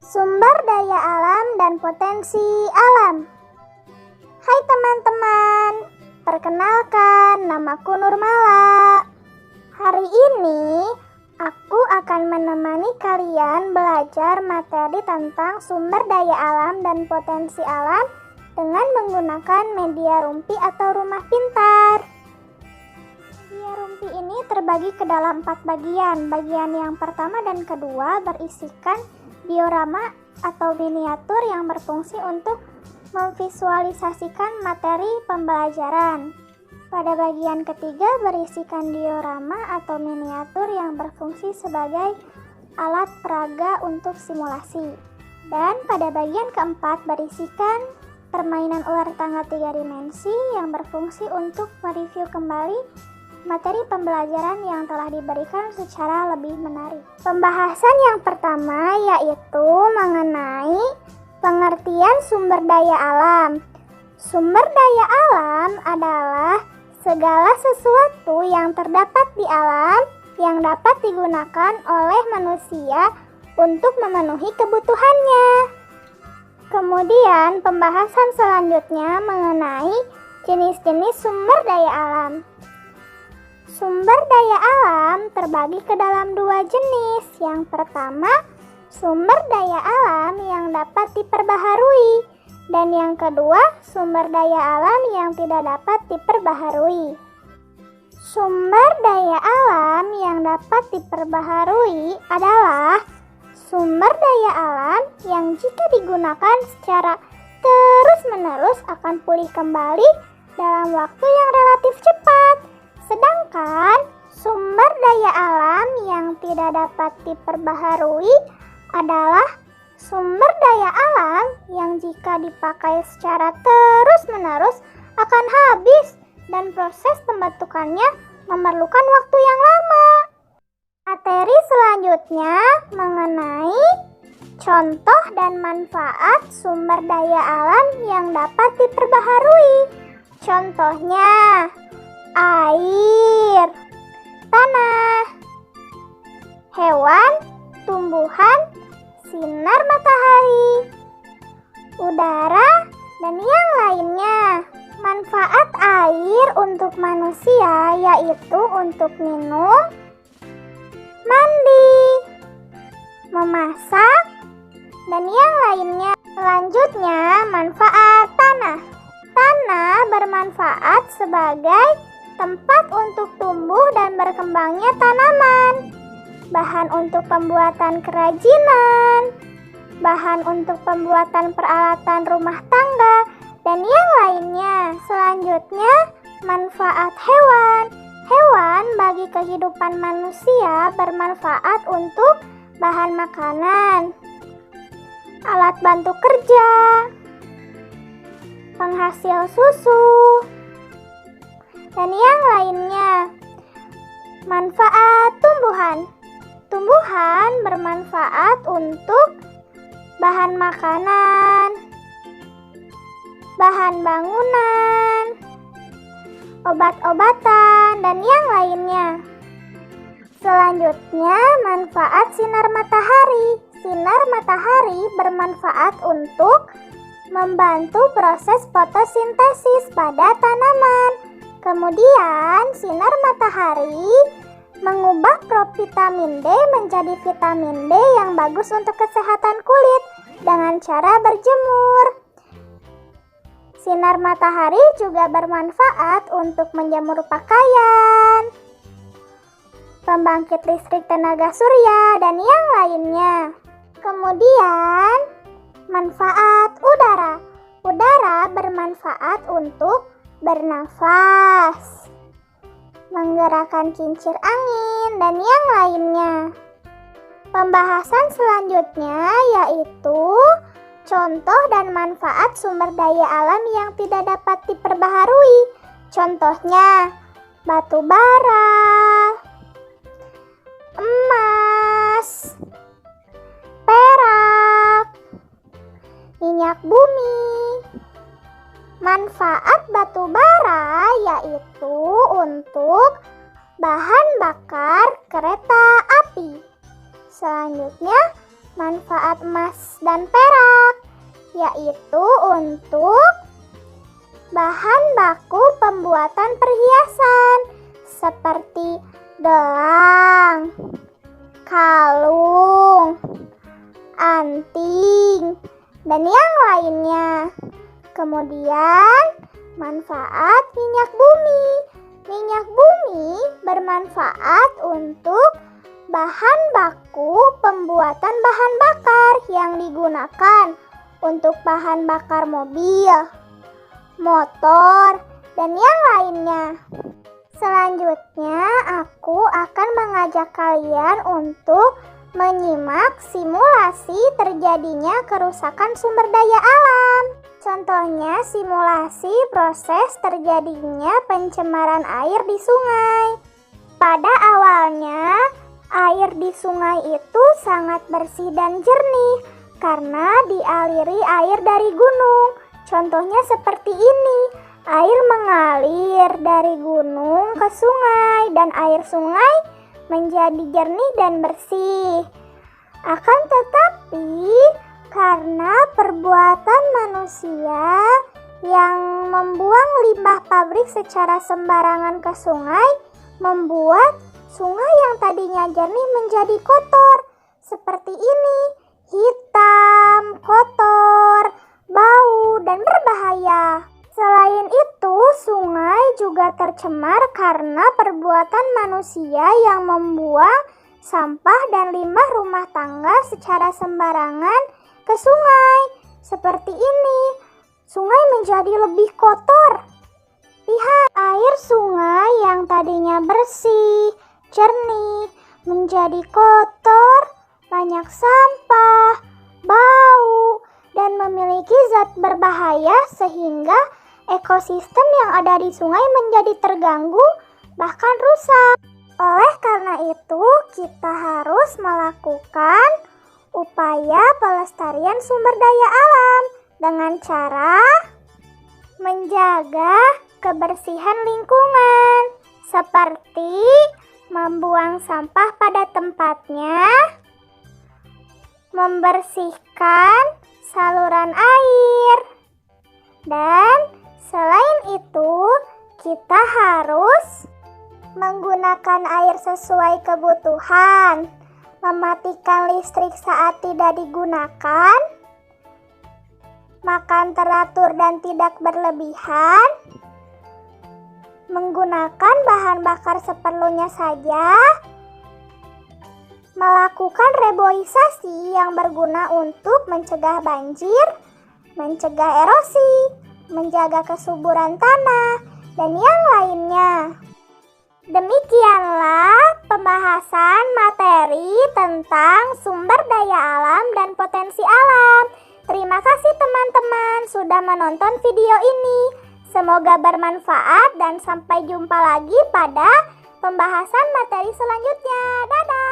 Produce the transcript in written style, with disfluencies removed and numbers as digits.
Sumber daya alam dan potensi alam. Hai teman-teman, perkenalkan namaku Nurmala. Hari ini aku akan menemani kalian belajar materi tentang sumber daya alam dan potensi alam dengan menggunakan media rumpi atau rumah pintar. Media rumpi ini terbagi ke dalam 4 bagian. Bagian yang pertama dan kedua berisikan diorama atau miniatur yang berfungsi untuk memvisualisasikan materi pembelajaran. Pada bagian ketiga berisikan diorama atau miniatur yang berfungsi sebagai alat peraga untuk simulasi. Dan pada bagian keempat berisikan permainan ular tangga 3 dimensi yang berfungsi untuk mereview kembali materi pembelajaran yang telah diberikan secara lebih menarik. Pembahasan yang pertama yaitu mengenai pengertian sumber daya alam. Sumber daya alam adalah segala sesuatu yang terdapat di alam yang dapat digunakan oleh manusia untuk memenuhi kebutuhannya. Kemudian pembahasan selanjutnya mengenai jenis-jenis sumber daya alam. Sumber daya alam terbagi ke dalam 2 jenis. Yang pertama, sumber daya alam yang dapat diperbaharui. Dan yang kedua, sumber daya alam yang tidak dapat diperbaharui. Sumber daya alam yang dapat diperbaharui adalah sumber daya alam yang jika digunakan secara terus-menerus akan pulih kembali dalam waktu yang relatif cepat. Sedangkan sumber daya alam yang tidak dapat diperbaharui adalah sumber daya alam yang jika dipakai secara terus-menerus akan habis dan proses pembentukannya memerlukan waktu yang lama. Materi selanjutnya mengenai contoh dan manfaat sumber daya alam yang dapat diperbaharui. Contohnya, air, tanah, hewan, tumbuhan, sinar matahari, udara, dan yang lainnya. Manfaat air untuk manusia yaitu untuk minum, mandi, memasak, dan yang lainnya. Selanjutnya, manfaat tanah. Tanah bermanfaat sebagai tempat untuk tumbuh dan berkembangnya tanaman, bahan untuk pembuatan kerajinan, bahan untuk pembuatan peralatan rumah tangga, dan yang lainnya. Selanjutnya, manfaat hewan. Hewan bagi kehidupan manusia bermanfaat untuk bahan makanan, alat bantu kerja, penghasil susu, dan yang lainnya. Manfaat tumbuhan. Tumbuhan bermanfaat untuk bahan makanan, bahan bangunan, obat-obatan, dan yang lainnya. Selanjutnya, manfaat sinar matahari. Sinar matahari bermanfaat untuk membantu proses fotosintesis pada tanaman. Kemudian, sinar matahari mengubah provitamin D menjadi vitamin D yang bagus untuk kesehatan kulit dengan cara berjemur. Sinar matahari juga bermanfaat untuk menjemur pakaian, pembangkit listrik tenaga surya, dan yang lainnya. Kemudian, manfaat udara. Udara bermanfaat untuk bernafas, menggerakkan kincir angin, dan yang lainnya. Pembahasan selanjutnya yaitu contoh dan manfaat sumber daya alam yang tidak dapat diperbaharui. Contohnya, batu bara, emas, perak, minyak bumi. Manfaat batu bara yaitu untuk bahan bakar kereta api. Selanjutnya, manfaat emas dan perak, yaitu untuk bahan baku pembuatan perhiasan seperti gelang, kalung, anting, dan yang lainnya. Kemudian, manfaat minyak bumi. Minyak bumi bermanfaat untuk bahan baku pembuatan bahan bakar yang digunakan untuk bahan bakar mobil, motor, dan yang lainnya. Selanjutnya, aku akan mengajak kalian untuk menyimak simulasi terjadinya kerusakan sumber daya alam. Contohnya, simulasi proses terjadinya pencemaran air di sungai. Pada awalnya, air di sungai itu sangat bersih dan jernih karena dialiri air dari gunung. Contohnya seperti ini. Air mengalir dari gunung ke sungai dan air sungai menjadi jernih dan bersih. Akan tetapi, karena perbuatan manusia yang membuang limbah pabrik secara sembarangan ke sungai, membuat sungai yang tadinya jernih menjadi kotor. Seperti ini, hitam, kotor, bau, dan berbahaya. Selain itu, sungai juga tercemar karena perbuatan manusia yang membuang sampah dan limbah rumah tangga secara sembarangan ke sungai. Seperti ini, sungai menjadi lebih kotor. Lihat, air sungai yang tadinya bersih, jernih, menjadi kotor, banyak sampah, bau, dan memiliki zat berbahaya sehingga ekosistem yang ada di sungai menjadi terganggu, bahkan rusak. Oleh karena itu, kita harus melakukan upaya pelestarian sumber daya alam dengan cara menjaga kebersihan lingkungan, seperti membuang sampah pada tempatnya, membersihkan saluran air, dan selain itu, kita harus menggunakan air sesuai kebutuhan, mematikan listrik saat tidak digunakan, makan teratur dan tidak berlebihan, menggunakan bahan bakar seperlunya saja, melakukan reboisasi yang berguna untuk mencegah banjir, mencegah erosi, menjaga kesuburan tanah, dan yang lainnya. Demikianlah pembahasan materi tentang sumber daya alam dan potensi alam. Terima kasih teman-teman sudah menonton video ini. Semoga bermanfaat dan sampai jumpa lagi pada pembahasan materi selanjutnya. Dadah!